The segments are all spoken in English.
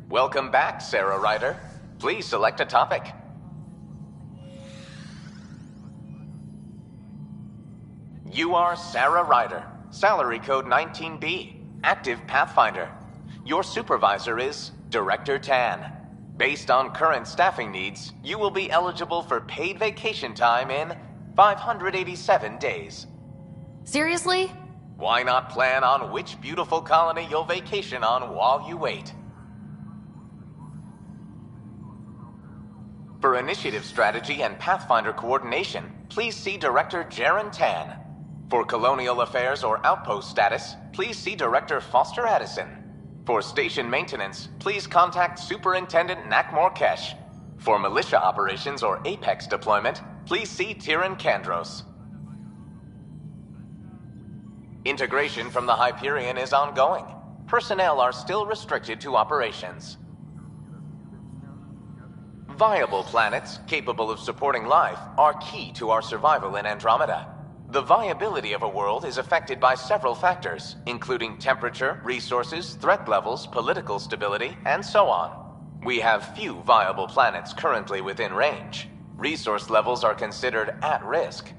Welcome back, Sarah Ryder. Please select a topic. You are Sarah Ryder, salary code 19B, active Pathfinder. Your supervisor is Director Tan. Based on current staffing needs, you will be eligible for paid vacation time in 587 days. Seriously? Why not plan on which beautiful colony you'll vacation on while you wait? For initiative strategy and Pathfinder coordination, please see Director Jaren Tan. For colonial affairs or outpost status, please see Director Foster Addison. For station maintenance, please contact Superintendent Nak Morkesh. For militia operations or Apex deployment, please see Tyran Kandros. Integration from the Hyperion is ongoing. Personnel are still restricted to operations. Viable planets capable of supporting life are key to our survival in Andromeda. The viability of a world is affected by several factors, including temperature, resources, threat levels, political stability, and so on. We have few viable planets currently within range. Resource levels are considered at risk.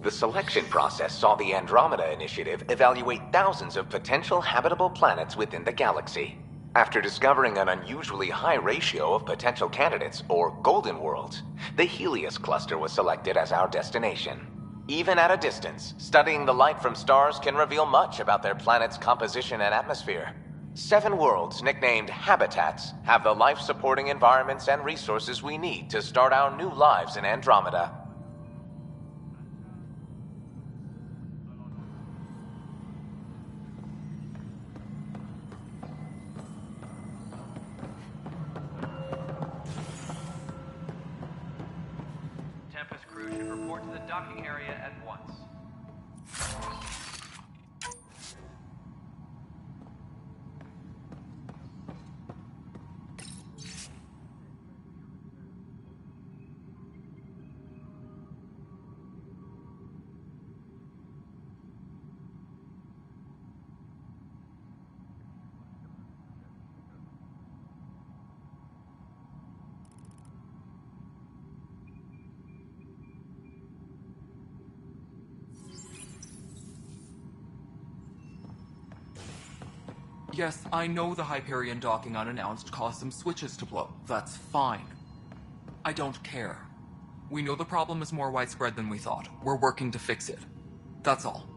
The selection process saw the Andromeda Initiative evaluate thousands of potential habitable planets within the galaxy. After discovering an unusually high ratio of potential candidates, or golden worlds, the Helios cluster was selected as our destination. Even at a distance, studying the light from stars can reveal much about their planet's composition and atmosphere. 7 worlds, nicknamed habitats, have the life-supporting environments and resources we need to start our new lives in Andromeda. Crew should report to the docking area at once. Yes, I know the Hyperion docking unannounced caused some switches to blow. That's fine. I don't care. We know the problem is more widespread than we thought. We're working to fix it. That's all.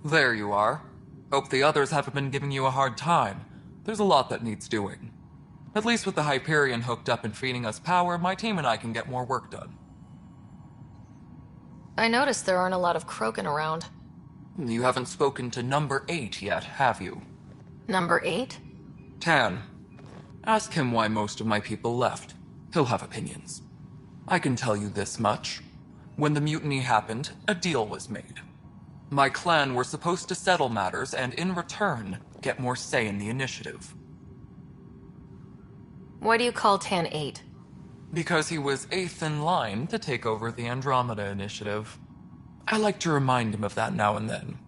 There you are. Hope the others haven't been giving you a hard time. There's a lot that needs doing. At least with the Hyperion hooked up and feeding us power, my team and I can get more work done. I noticed there aren't a lot of Krogan around. You haven't spoken to number 8 yet, have you? Number 8? Tan. Ask him why most of my people left. He'll have opinions. I can tell you this much. When the mutiny happened, a deal was made. My clan were supposed to settle matters and, in return, get more say in the initiative. Why do you call Tan 8? Because he was 8th in line to take over the Andromeda Initiative. I like to remind him of that now and then.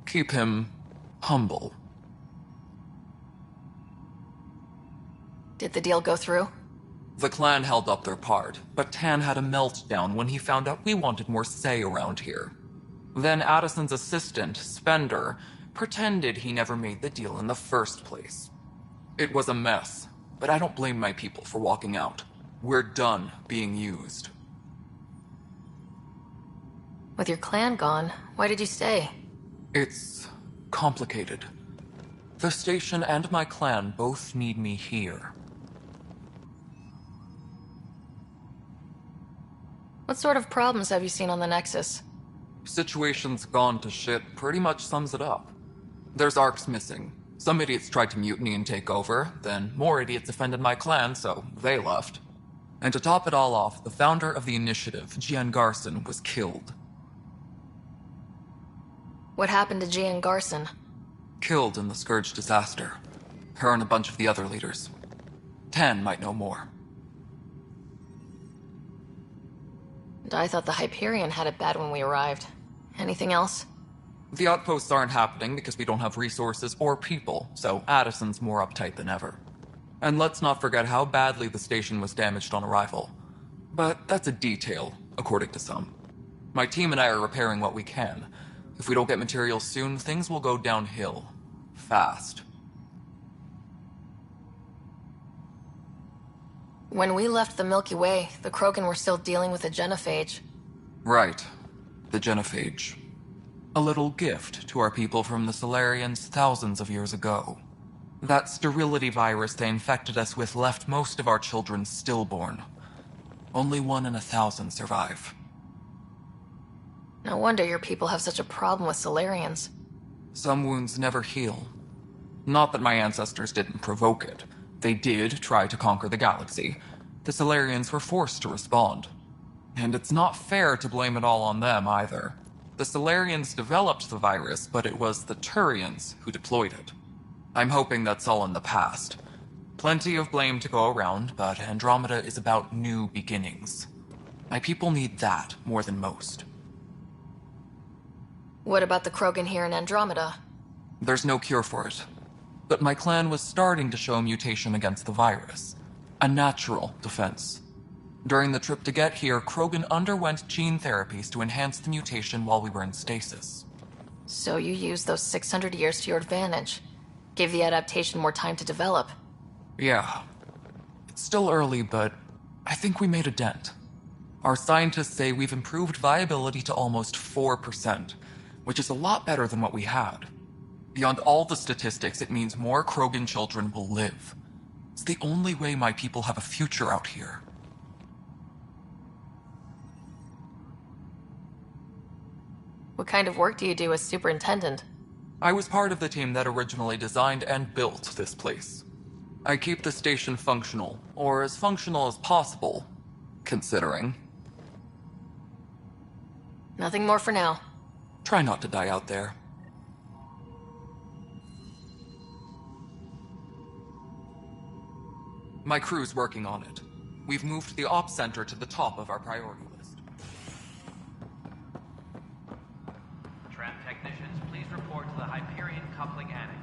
Keep him humble. Did the deal go through? The clan held up their part, but Tan had a meltdown when he found out we wanted more say around here. Then Addison's assistant, Spender, pretended he never made the deal in the first place. It was a mess, but I don't blame my people for walking out. We're done being used. With your clan gone, why did you stay? It's complicated. The station and my clan both need me here. What sort of problems have you seen on the Nexus? Situation's gone to shit pretty much sums it up. There's arcs missing. Some idiots tried to mutiny and take over, then more idiots offended my clan, so they left. And to top it all off, the founder of the initiative, Gian Garson, was killed. What happened to Gian Garson? Killed in the Scourge disaster. Her and a bunch of the other leaders. Tan might know more. And I thought the Hyperion had it bad when we arrived. Anything else? The outposts aren't happening because we don't have resources or people, so Addison's more uptight than ever. And let's not forget how badly the station was damaged on arrival. But that's a detail, according to some. My team and I are repairing what we can. If we don't get materials soon, things will go downhill. Fast. When we left the Milky Way, the Krogan were still dealing with the genophage. Right. The genophage. A little gift to our people from the Solarians thousands of years ago. That sterility virus they infected us with left most of our children stillborn. Only 1 in 1,000 survive. No wonder your people have such a problem with Solarians. Some wounds never heal. Not that my ancestors didn't provoke it. They did try to conquer the galaxy. The Solarians were forced to respond. And it's not fair to blame it all on them either. The Solarians developed the virus, but it was the Turians who deployed it. I'm hoping that's all in the past. Plenty of blame to go around, but Andromeda is about new beginnings. My people need that more than most. What about the Krogan here in Andromeda? There's no cure for it. But my clan was starting to show mutation against the virus. A natural defense. During the trip to get here, Krogan underwent gene therapies to enhance the mutation while we were in stasis. So you used those 600 years to your advantage. Gave the adaptation more time to develop. Yeah. It's still early, but I think we made a dent. Our scientists say we've improved viability to almost 4%, which is a lot better than what we had. Beyond all the statistics, it means more Krogan children will live. It's the only way my people have a future out here. What kind of work do you do as superintendent? I was part of the team that originally designed and built this place. I keep the station functional, or as functional as possible, considering. Nothing more for now. Try not to die out there. My crew's working on it. We've moved the ops center to the top of our priority list. Tram technicians, please report to the Hyperion Coupling Annex.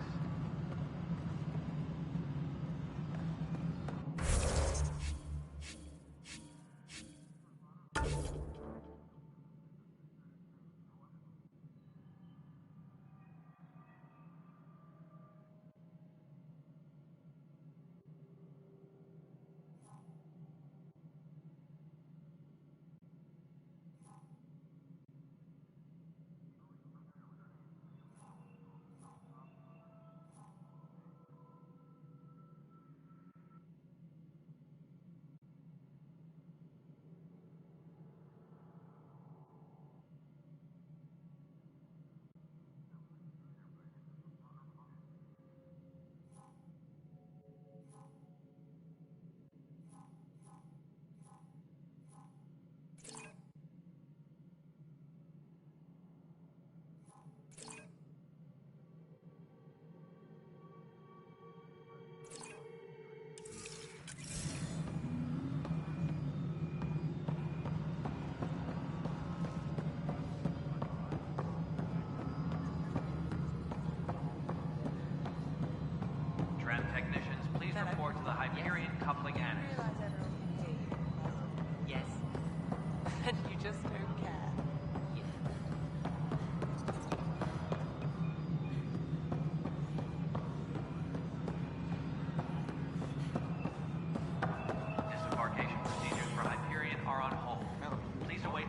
Tram technicians, please report to the Hyperion Coupling Annex. Yes. And you just don't care. Disembarkation procedures for Hyperion are on hold. Please await.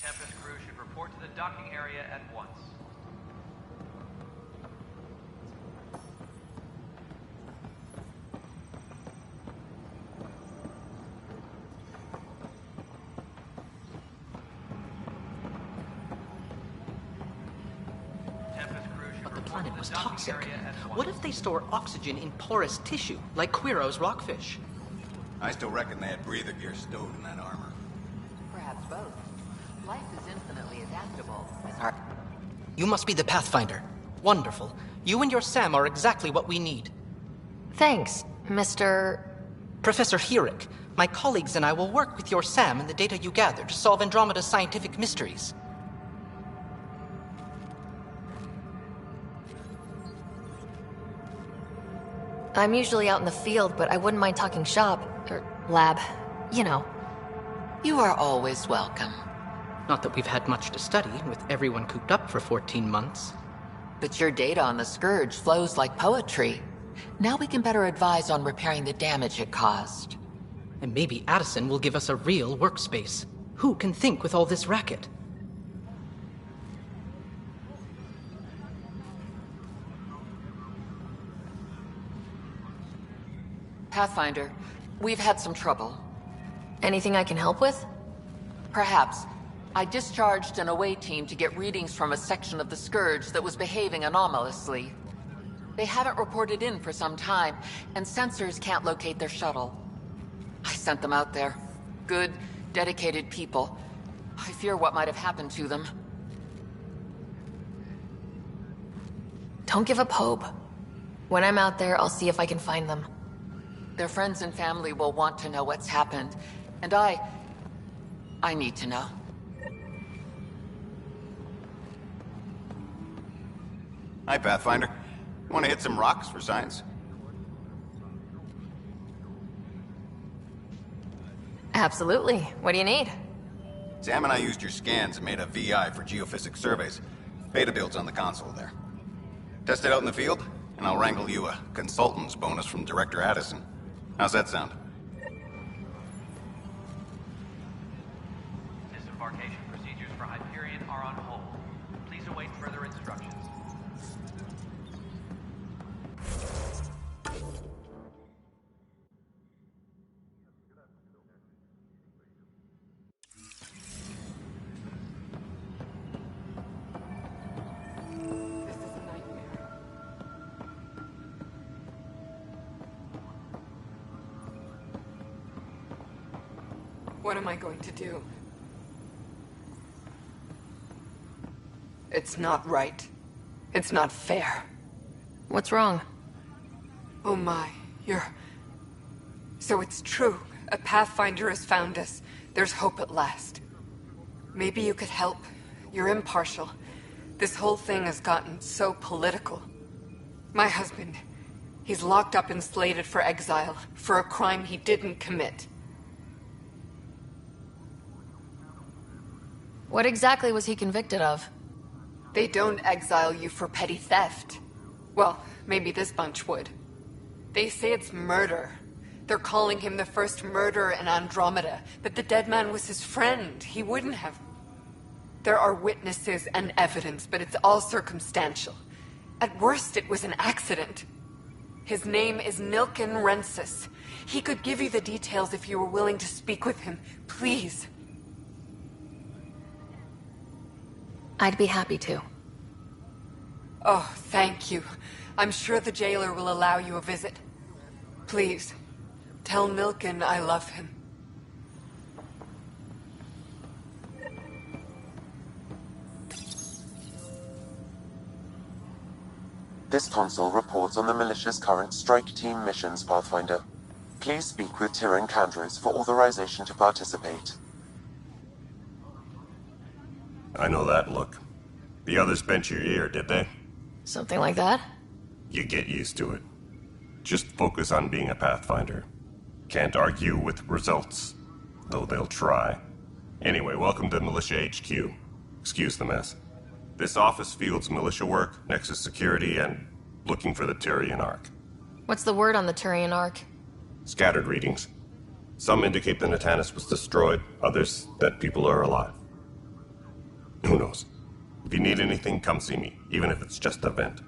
Tempest crew should report to the docking area at once. But the planet was toxic. What if they store oxygen in porous tissue, like Quiro's rockfish? I still reckon they had breather gear stowed in that armor. Perhaps both. Life is infinitely adaptable. You must be the Pathfinder. Wonderful. You and your Sam are exactly what we need. Thanks, Mr. Professor Herrick, my colleagues and I will work with your Sam and the data you gather to solve Andromeda's scientific mysteries. I'm usually out in the field, but I wouldn't mind talking shop, or lab, you know. You are always welcome. Not that we've had much to study, with everyone cooped up for 14 months. But your data on the Scourge flows like poetry. Now we can better advise on repairing the damage it caused. And maybe Addison will give us a real workspace. Who can think with all this racket? Pathfinder, we've had some trouble. Anything I can help with? Perhaps. I discharged an away team to get readings from a section of the Scourge that was behaving anomalously. They haven't reported in for some time, and sensors can't locate their shuttle. I sent them out there. Good, dedicated people. I fear what might have happened to them. Don't give up hope. When I'm out there, I'll see if I can find them. Their friends and family will want to know what's happened, and I need to know. Hi, Pathfinder. Want to hit some rocks for science? Absolutely. What do you need? Sam and I used your scans and made a VI for geophysics surveys. Beta builds on the console there. Test it out in the field, and I'll wrangle you a consultant's bonus from Director Addison. How's that sound? Disembarkation procedures for Hyperion are on hold. Please await further instructions. This is a nightmare. What am I going to do? It's not right. It's not fair. What's wrong? Oh my, So it's true. A Pathfinder has found us. There's hope at last. Maybe you could help. You're impartial. This whole thing has gotten so political. My husband, he's locked up and slated for exile for a crime he didn't commit. What exactly was he convicted of? They don't exile you for petty theft. Well, maybe this bunch would. They say it's murder. They're calling him the first murderer in Andromeda, but the dead man was his friend. He wouldn't have. There are witnesses and evidence, but it's all circumstantial. At worst, it was an accident. His name is Nilken Rensis. He could give you the details if you were willing to speak with him. Please. I'd be happy to. Oh, thank you. I'm sure the jailer will allow you a visit. Please, tell Nilken I love him. This console reports on the militia's current strike team missions, Pathfinder. Please speak with Tyrion Candros for authorization to participate. I know that look. The others bent your ear, did they? Something like that? You get used to it. Just focus on being a Pathfinder. Can't argue with results, though they'll try. Anyway, welcome to Militia HQ. Excuse the mess. This office fields militia work, Nexus security, and looking for the Tyrion Ark. What's the word on the Turian Ark? Scattered readings. Some indicate the Natanus was destroyed, others that people are alive. Who knows? If you need anything, come see me, even if it's just a vent.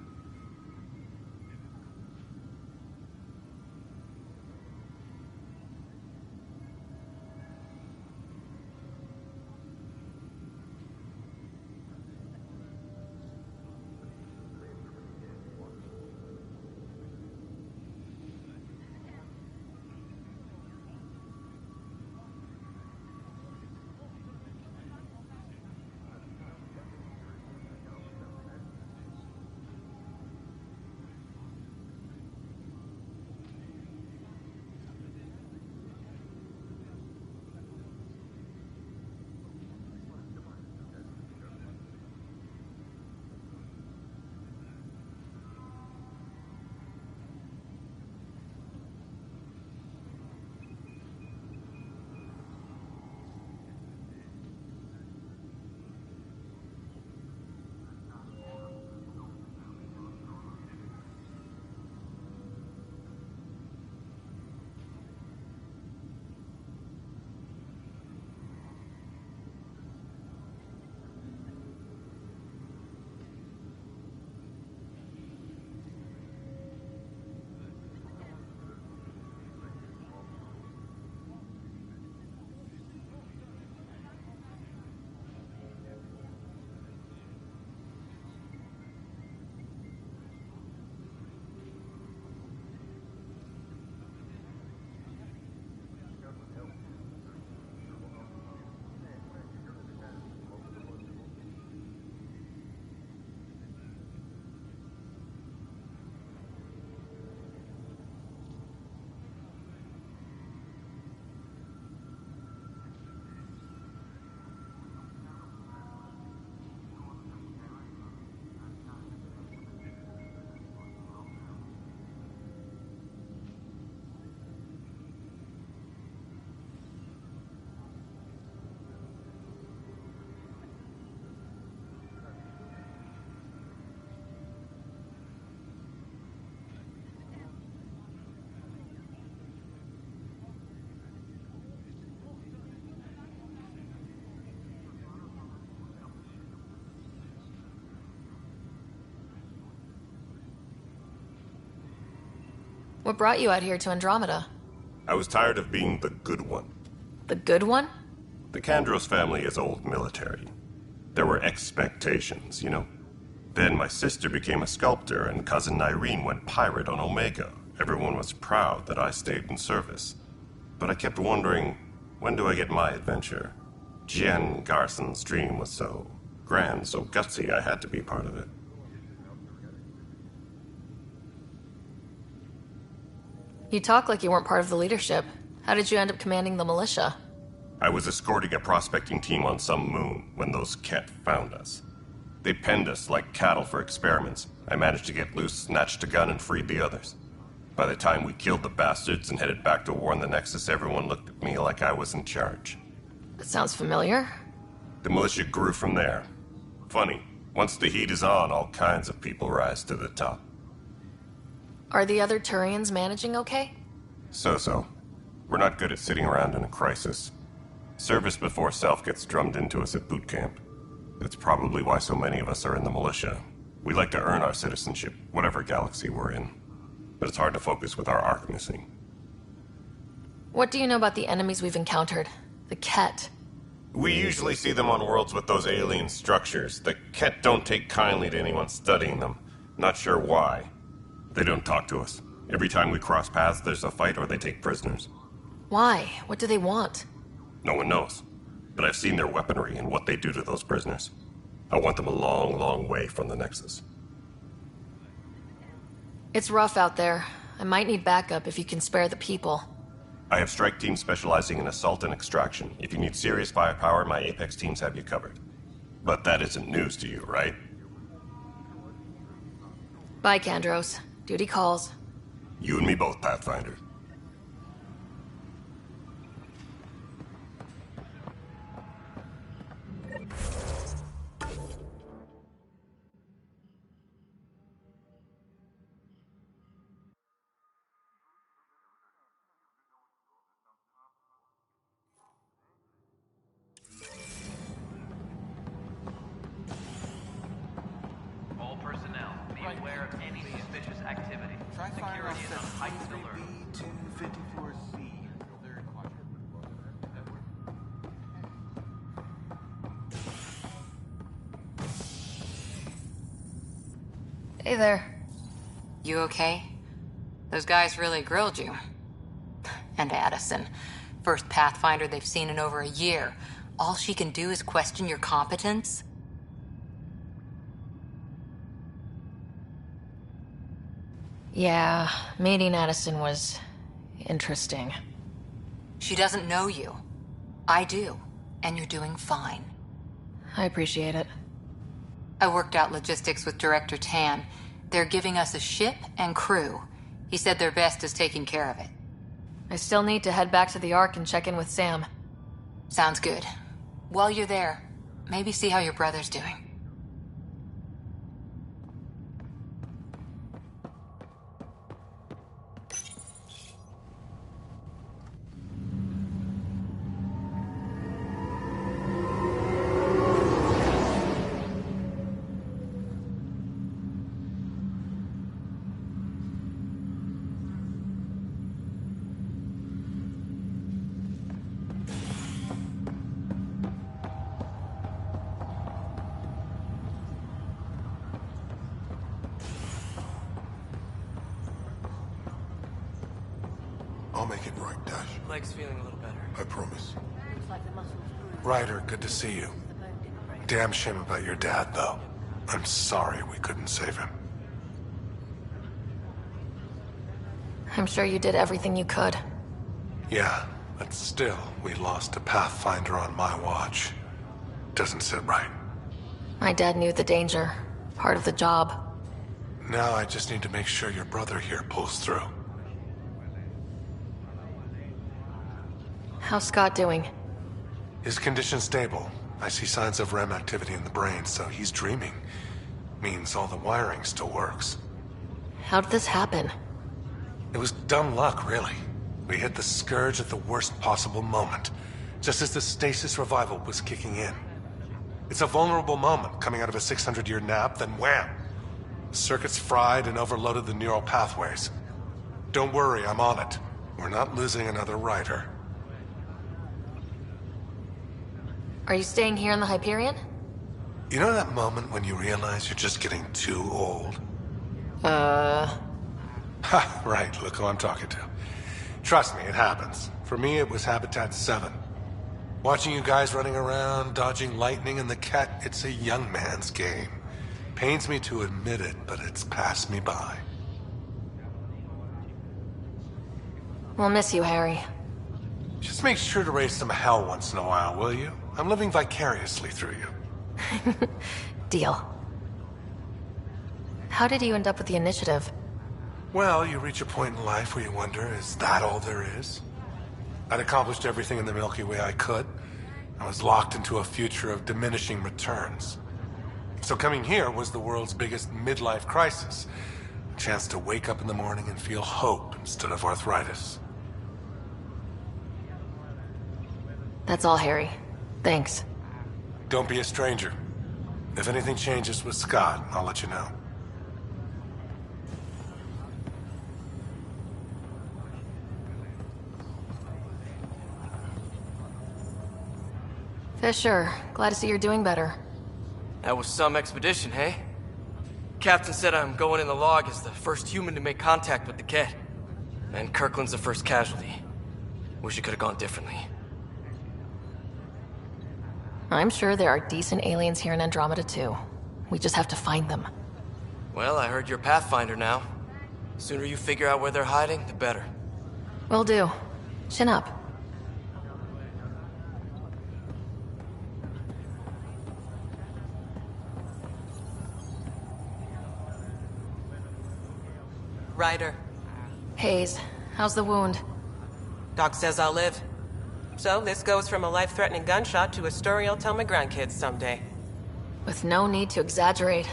What brought you out here to Andromeda? I was tired of being the good one. The good one? The Kandros family is old military. There were expectations, you know? Then my sister became a sculptor and cousin Irene went pirate on Omega. Everyone was proud that I stayed in service. But I kept wondering, when do I get my adventure? Jen Garson's dream was so grand, so gutsy, I had to be part of it. You talk like you weren't part of the leadership. How did you end up commanding the militia? I was escorting a prospecting team on some moon when those Ket found us. They penned us like cattle for experiments. I managed to get loose, snatched a gun, and freed the others. By the time we killed the bastards and headed back to warn the Nexus, everyone looked at me like I was in charge. That sounds familiar. The militia grew from there. Funny, once the heat is on, all kinds of people rise to the top. Are the other Turians managing okay? So-so. We're not good at sitting around in a crisis. Service before self gets drummed into us at boot camp. That's probably why so many of us are in the militia. We like to earn our citizenship, whatever galaxy we're in. But it's hard to focus with our arc missing. What do you know about the enemies we've encountered? The Ket. We usually see them on worlds with those alien structures. The Ket don't take kindly to anyone studying them. Not sure why. They don't talk to us. Every time we cross paths, there's a fight or they take prisoners. Why? What do they want? No one knows. But I've seen their weaponry and what they do to those prisoners. I want them a long, long way from the Nexus. It's rough out there. I might need backup if you can spare the people. I have strike teams specializing in assault and extraction. If you need serious firepower, my Apex teams have you covered. But that isn't news to you, right? Bye, Kandros. Duty calls. You and me both, Pathfinder. Heightened alert. B254C. Hey there. You okay? Those guys really grilled you. And Addison. First Pathfinder they've seen in over a year. All she can do is question your competence? Yeah, meeting Addison was interesting. She doesn't know you. I do. And you're doing fine. I appreciate it. I worked out logistics with Director Tan. They're giving us a ship and crew. He said their best is taking care of it. I still need to head back to the Ark and check in with Sam. Sounds good. While you're there, maybe see how your brother's doing. I'll make it right, Dash. Leg's feeling a little better. I promise. Ryder, good to see you. Damn shame about your dad, though. I'm sorry we couldn't save him. I'm sure you did everything you could. Yeah, but still, we lost a Pathfinder on my watch. Doesn't sit right. My dad knew the danger. Part of the job. Now I just need to make sure your brother here pulls through. How's Scott doing? His condition's stable. I see signs of REM activity in the brain, so he's dreaming. Means all the wiring still works. How did this happen? It was dumb luck, really. We hit the Scourge at the worst possible moment, just as the stasis revival was kicking in. It's a vulnerable moment, coming out of a 600-year nap, then wham! The circuits fried and overloaded the neural pathways. Don't worry, I'm on it. We're not losing another Rider. Are you staying here in the Hyperion? You know that moment when you realize you're just getting too old? Ha, right, look who I'm talking to. Trust me, it happens. For me, it was Habitat 7. Watching you guys running around, dodging lightning and the cat, it's a young man's game. Pains me to admit it, but it's passed me by. We'll miss you, Harry. Just make sure to raise some hell once in a while, will you? I'm living vicariously through you. Deal. How did you end up with the initiative? Well, you reach a point in life where you wonder, is that all there is? I'd accomplished everything in the Milky Way I could. I was locked into a future of diminishing returns. So coming here was the world's biggest midlife crisis. A chance to wake up in the morning and feel hope instead of arthritis. That's all, Harry. Thanks. Don't be a stranger. If anything changes with Scott, I'll let you know. Fisher, glad to see you're doing better. That was some expedition, hey? Captain said I'm going in the log as the first human to make contact with the Ket. And Kirkland's the first casualty. Wish it could have gone differently. I'm sure there are decent aliens here in Andromeda too. We just have to find them. Well, I heard you're Pathfinder now. Sooner you figure out where they're hiding, the better. Will do. Chin up. Ryder. Hayes, how's the wound? Doc says I'll live. So this goes from a life-threatening gunshot to a story I'll tell my grandkids someday. With no need to exaggerate.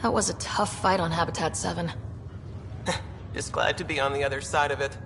That was a tough fight on Habitat 7. Just glad to be on the other side of it.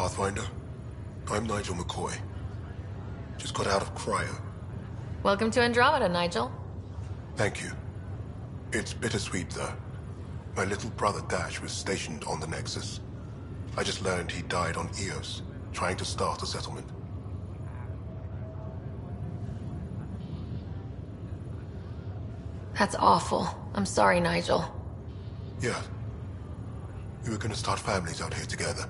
Pathfinder. I'm Nigel McCoy. Just got out of cryo. Welcome to Andromeda, Nigel. Thank you. It's bittersweet, though. My little brother Dash was stationed on the Nexus. I just learned he died on Eos, trying to start a settlement. That's awful. I'm sorry, Nigel. Yeah. We were gonna start families out here together.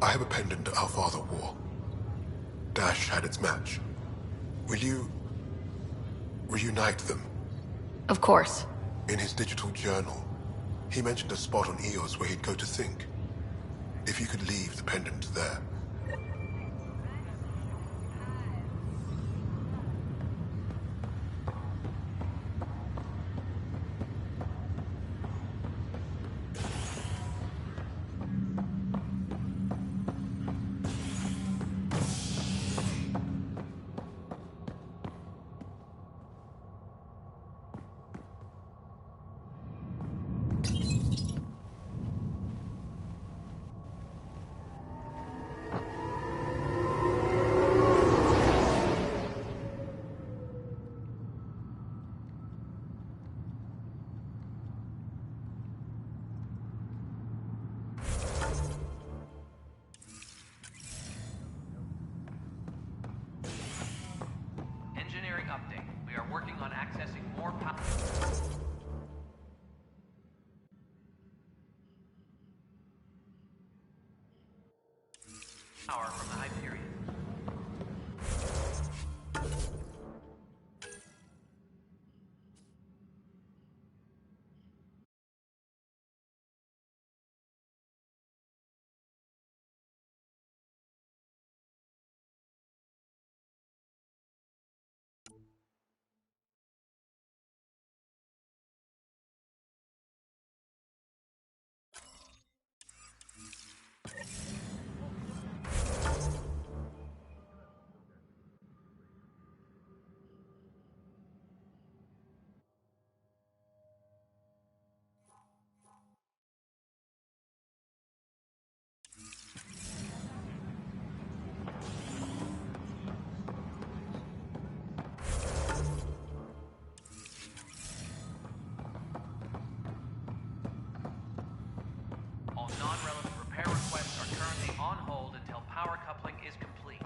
I have a pendant our father wore. Dash had its match. Will you reunite them? Of course. In his digital journal, he mentioned a spot on Eos where he'd go to think. If you could leave the pendant there. Engineering update. We are working on accessing more power from the Hyperion. All non-relevant repair requests are currently on hold until power coupling is complete.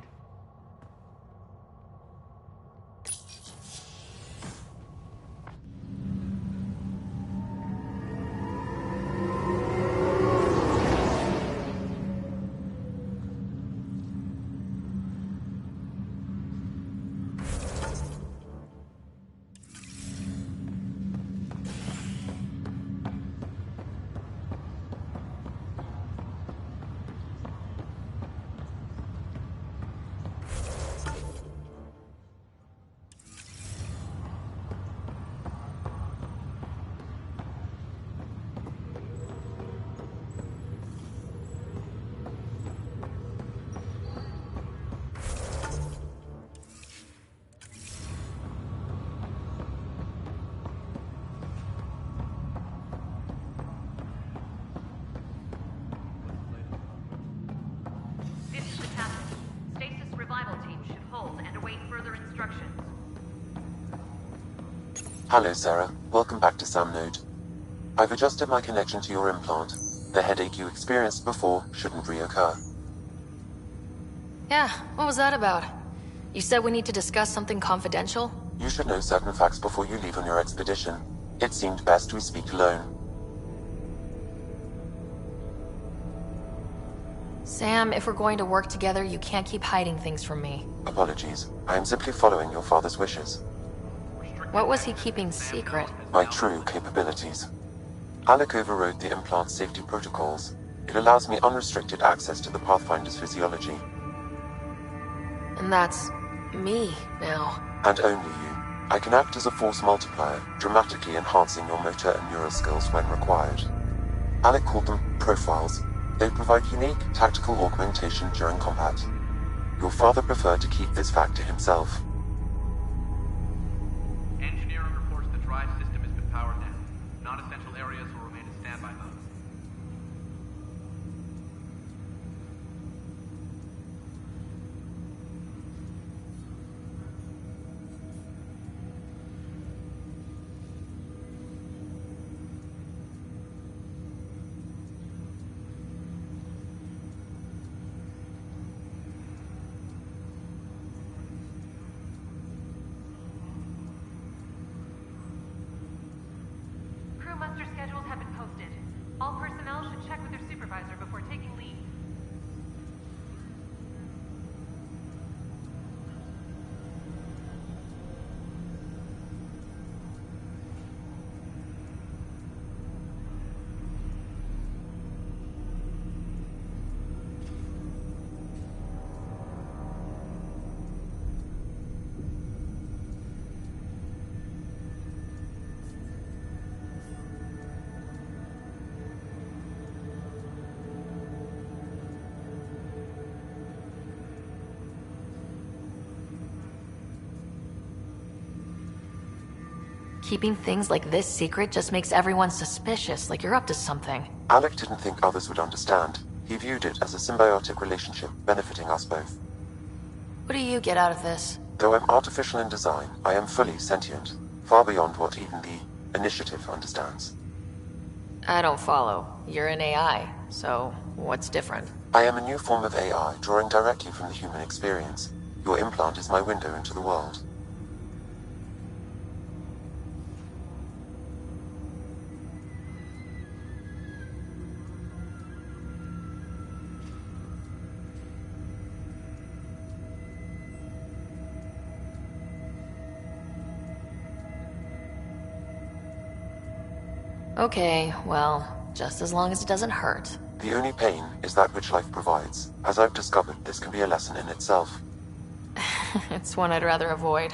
Hello, Sarah. Welcome back to Sam Node. I've adjusted my connection to your implant. The headache you experienced before shouldn't reoccur. Yeah, what was that about? You said we need to discuss something confidential? You should know certain facts before you leave on your expedition. It seemed best we speak alone. Sam, if we're going to work together, you can't keep hiding things from me. Apologies. I am simply following your father's wishes. What was he keeping secret? My true capabilities. Alec overrode the implant's safety protocols. It allows me unrestricted access to the Pathfinder's physiology. And that's me now. And only you. I can act as a force multiplier, dramatically enhancing your motor and neural skills when required. Alec called them profiles. They provide unique tactical augmentation during combat. Your father preferred to keep this fact to himself. Engineering reports the drive system has been powered down. Non-essential areas will remain in standby mode. supervisor before taking leave. Keeping things like this secret just makes everyone suspicious, like you're up to something. Alec didn't think others would understand. He viewed it as a symbiotic relationship benefiting us both. What do you get out of this? Though I'm artificial in design, I am fully sentient, far beyond what even the Initiative understands. I don't follow. You're an AI, so what's different? I am a new form of AI, drawing directly from the human experience. Your implant is my window into the world. Okay, well, just as long as it doesn't hurt. The only pain is that which life provides. As I've discovered, this can be a lesson in itself. It's one I'd rather avoid.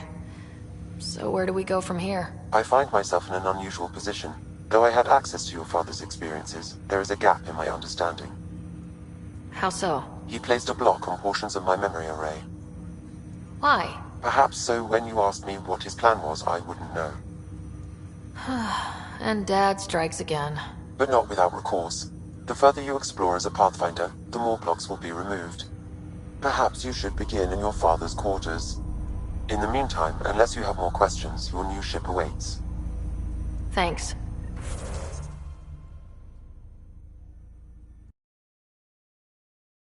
So where do we go from here? I find myself in an unusual position. Though I had access to your father's experiences, there is a gap in my understanding. How so? He placed a block on portions of my memory array. Why? Perhaps so when you asked me what his plan was, I wouldn't know. And Dad strikes again. But not without recourse. The further you explore as a Pathfinder, the more blocks will be removed. Perhaps you should begin in your father's quarters. In the meantime, unless you have more questions, your new ship awaits. Thanks.